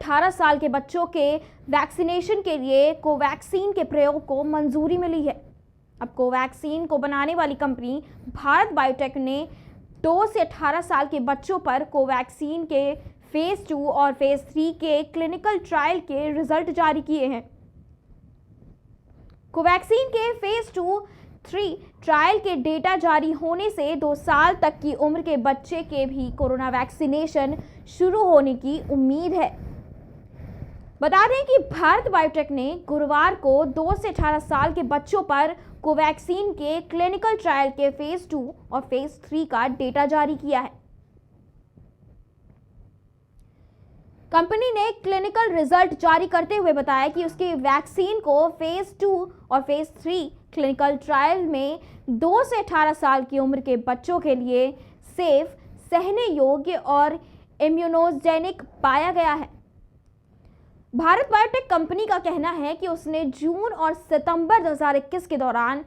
18 साल के बच्चों के वैक्सीनेशन के लिए कोवैक्सीन के प्रयोग को मंजूरी मिली है। अब कोवैक्सीन को बनाने वाली कंपनी भारत बायोटेक ने 2 से 18 साल के बच्चों पर कोवैक्सीन के फेज 2 और फेज 3 के क्लिनिकल ट्रायल के रिजल्ट जारी किए हैं। कोवैक्सीन के फेज 2-3 ट्रायल के डेटा जारी होने से 2 साल तक की उम्र के बच्चे के भी कोरोना वैक्सीनेशन शुरू होने की उम्मीद है। बता दें कि भारत बायोटेक ने गुरुवार को 2 से 18 साल के बच्चों पर कोवैक्सीन के क्लिनिकल ट्रायल के फेज 2 और फेज 3 का डेटा जारी किया है। कंपनी ने क्लिनिकल रिजल्ट जारी करते हुए बताया कि उसकी वैक्सीन को फेज 2 और फेज 3 क्लिनिकल ट्रायल में 2 से 18 साल की उम्र के बच्चों के लिए सेफ, सहने योग्य और इम्यूनोजेनिक पाया गया है। भारत बायोटेक कंपनी का कहना है कि उसने जून और सितंबर 2021 के दौरान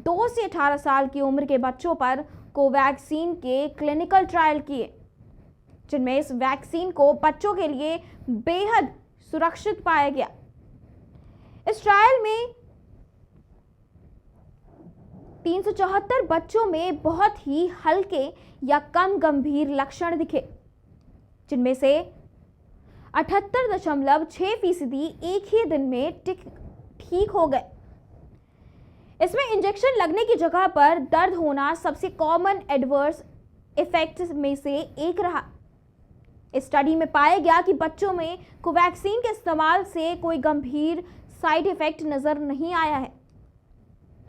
2 से 18 साल की उम्र के बच्चों पर कोवैक्सीन के क्लिनिकल ट्रायल किए, जिनमें इस वैक्सीन को बच्चों के लिए बेहद सुरक्षित पाया गया। इस ट्रायल में 374 बच्चों में बहुत ही हल्के या कम गंभीर लक्षण दिखे, जिनमें से 78.6% एक ही दिन में ठीक हो गए। इसमें इंजेक्शन लगने की जगह पर दर्द होना सबसे कॉमन एडवर्स इफेक्ट्स में से एक रहा। इस स्टडी में पाया गया कि बच्चों में कोवैक्सीन के इस्तेमाल से कोई गंभीर साइड इफेक्ट नजर नहीं आया है।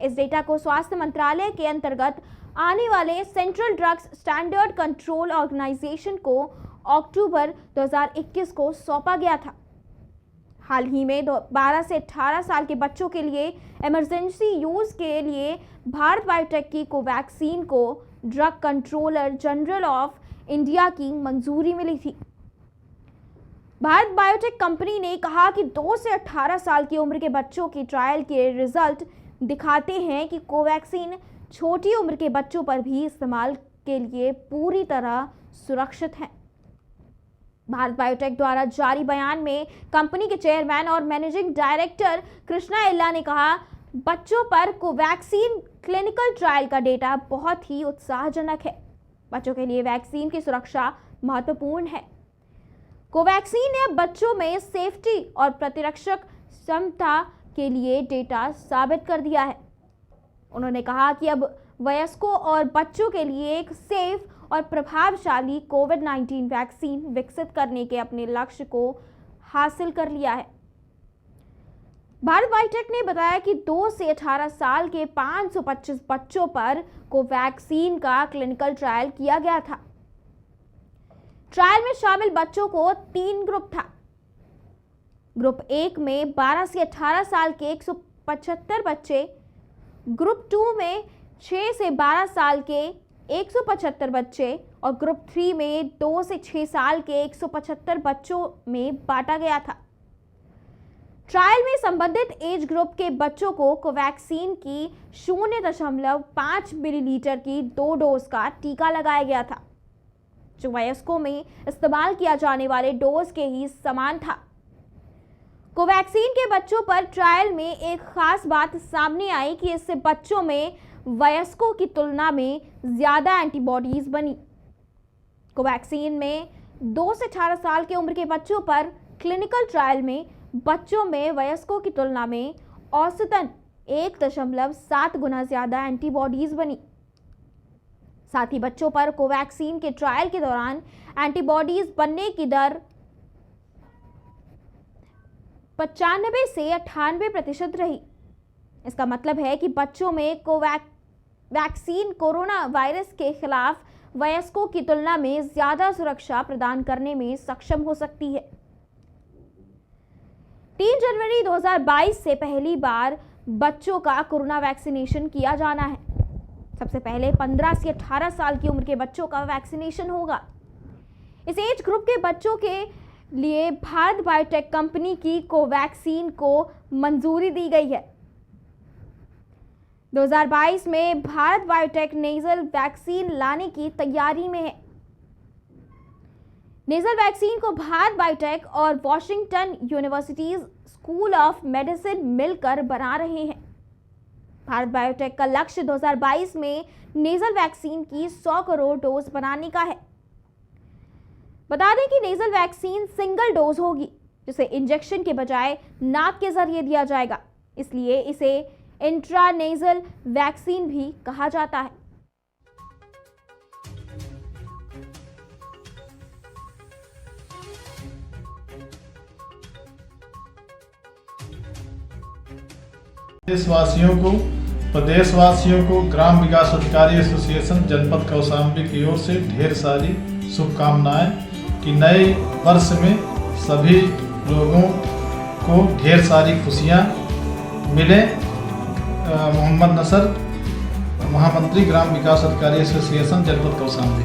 इस डेटा को स्वास्थ्य मंत्रालय के अंतर्गत आने वाले central drugs standard control organisation को अक्टूबर 2021 को सौंपा गया था। हाल ही में 12 से 18 साल के बच्चों के लिए इमरजेंसी यूज के लिए भारत बायोटेक की कोवैक्सीन को drug controller general of India की मंजूरी मिली थी। भारत बायोटेक कंपनी ने कहा कि 2 से 18 साल की उम्र के बच्चों के ट्रायल के रिजल्ट दिखाते हैं कि कोवैक्सीन छोटी उम्र के बच्चों पर भी इस्तेमाल के लिए पूरी तरह सुरक्षित है। भारत बायोटेक द्वारा जारी बयान में कंपनी के चेयरमैन और मैनेजिंग डायरेक्टर कृष्णा इल्ला ने कहा, बच्चों पर कोवैक्सीन क्लिनिकल ट्रायल का डेटा बहुत ही उत्साहजनक है। बच्चों के लिए वैक्सीन की सुरक्षा महत्वपूर्ण है। कोवैक्सीन ने बच्चों में सेफ्टी और प्रतिरक्षक क्षमता के लिए डेटा साबित कर दिया है। उन्होंने कहा कि अब वयस्कों और बच्चों के लिए एक सेफ और प्रभावशाली कोविड-19 वैक्सीन विकसित करने के अपने लक्ष्य को हासिल कर लिया है। भारत बायोटेक ने बताया कि 2 से 18 साल के 525 बच्चों पर कोवैक्सीन का क्लिनिकल ट्रायल किया गया था। ट्रायल में शामिल बच्चों को 3 ग्रुप था। ग्रुप 1 में 12 से 18 साल के 175 बच्चे, ग्रुप 2 में 6 से 12 साल के 175 बच्चे और ग्रुप 3 में 2 से 6 साल के 175 बच्चों में बांटा गया था। ट्रायल में संबंधित एज ग्रुप के बच्चों को कोवैक्सीन की 0.5 मिलीलीटर की 2 डोज का टीका लगाया गया था, जो वयस्कों में इस्तेमाल किया जाने वाले डोज के ही समान था। कोवैक्सीन के बच्चों पर ट्रायल में एक खास बात सामने आई कि इससे बच्चों में वयस्कों की तुलना में ज्यादा एंटीबॉडीज बनी। कोवैक्सीन में 2 से 18 साल की उम्र के बच्चों पर क्लिनिकल ट्रायल में बच्चों में वयस्कों की तुलना में औसतन 1.7 गुना ज्यादा एंटीबॉडीज बनी। साथ ही बच्चों पर कोवैक्सीन के ट्रायल के दौरान एंटीबॉडीज बनने की दर 95 से 98% रही। इसका मतलब है कि बच्चों में वैक्सीन कोरोना वायरस के खिलाफ वयस्कों की तुलना में ज्यादा सुरक्षा प्रदान करने में सक्षम हो सकती है। 3 जनवरी 2022 से पहली बार बच्चों का कोरोना वैक्सीनेशन किया जाना है। सबसे पहले 15 से 18 साल की उम्र के बच्चों का वैक्सीनेशन होगा। इस एज ग्रुप के बच्चों के लिए भारत बायोटेक कंपनी की कोवैक्सीन को मंजूरी दी गई है। 2022 में भारत बायोटेक नेजल वैक्सीन लाने की तैयारी में है। नेजल वैक्सीन को भारत बायोटेक और Washington universities school of medicine मिलकर बना रहे हैं। भारत बायोटेक का लक्ष्य 2022 में नेजल वैक्सीन की 100 करोड़ डोज बनाने का है। बता दें कि नेजल वैक्सीन सिंगल डोज होगी, जिसे इंजेक्शन के बजाय नाक के जरिए दिया जाएगा, इसलिए इसे इंट्रानेजल वैक्सीन भी कहा जाता है। प्रदेशवासियों को ग्राम विकास अधिकारी एसोसिएशन जनपद कौशाम्बी की ओर से ढेर सारी शुभकामनाएं कि नए वर्ष में सभी लोगों को ढेर सारी खुशियां मिले। मोहम्मद नसर, महामंत्री ग्राम विकास अधिकारी एसोसिएशन जनपद कौशाम्बी।